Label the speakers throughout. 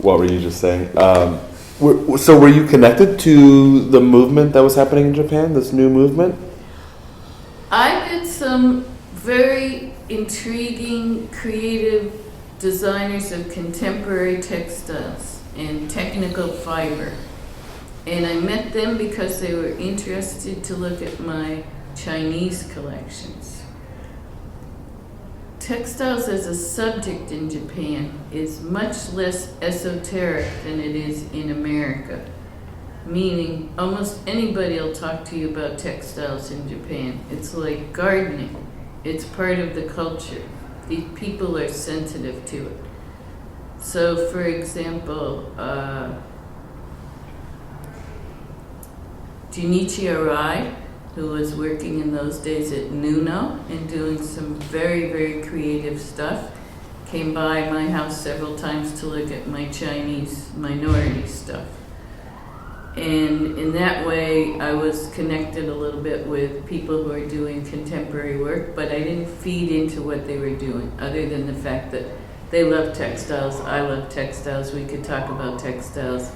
Speaker 1: what were you just saying? So were you connected to the movement that was happening in Japan, this new movement?
Speaker 2: I met some very intriguing, creative designers of contemporary textiles and technical fiber. And I met them because they were interested to look at my Chinese collections. Textiles as a subject in Japan is much less esoteric than it is in America, meaning almost anybody will talk to you about textiles in Japan. It's like gardening. It's part of the culture. These people are sensitive to it. So, for example, Junichi Arai, who was working in those days at Nuno and doing some very, very creative stuff, came by my house several times to look at my Chinese minority stuff. And in that way, I was connected a little bit with people who are doing contemporary work, but I didn't feed into what they were doing, other than the fact that they love textiles, I love textiles, we could talk about textiles.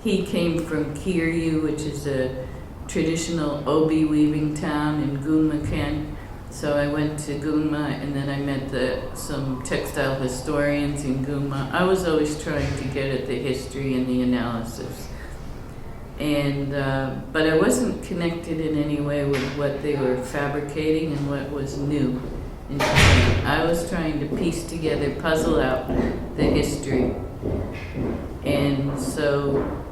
Speaker 2: He came from Kiryu, which is a traditional obi weaving town in Gunma-ken. So I went to Gunma, and then I met some textile historians in Gunma. I was always trying to get at the history and the analysis. And but I wasn't connected in any way with what they were fabricating and what was new in Japan. I was trying to piece together, puzzle out the history. And so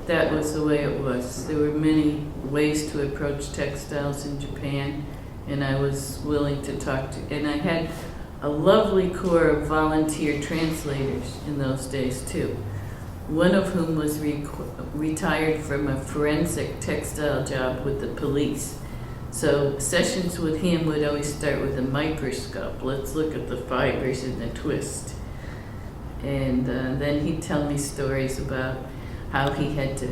Speaker 2: that was the way it was. There were many ways to approach textiles in Japan, and I was willing to talk to, and I had a lovely corps of volunteer translators in those days too, one of whom was retired from a forensic textile job with the police. So sessions with him would always start with a microscope. Let's look at the fibers and the twist. And then he'd tell me stories about how he had to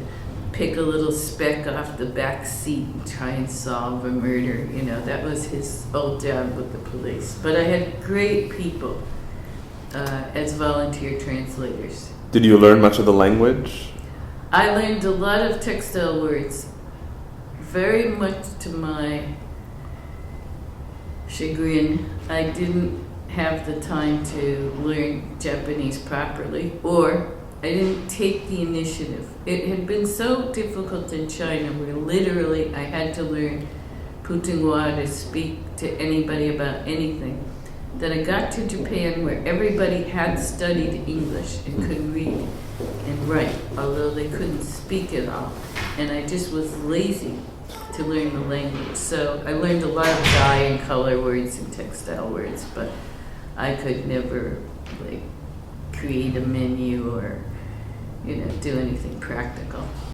Speaker 2: pick a little speck off the back seat and try and solve a murder. You know, that was his old job with the police. But I had great people as volunteer translators.
Speaker 1: Did you learn much of the language?
Speaker 2: I learned a lot of textile words, very much to my chagrin. I didn't have the time to learn Japanese properly, or I didn't take the initiative. It had been so difficult in China where literally I had to learn Putonghua to speak to anybody about anything, that I got to Japan where everybody had studied English and could read and write, although they couldn't speak at all. And I just was lazy to learn the language. So I learned a lot of dye and color words and textile words, but I could never create a menu or do anything practical.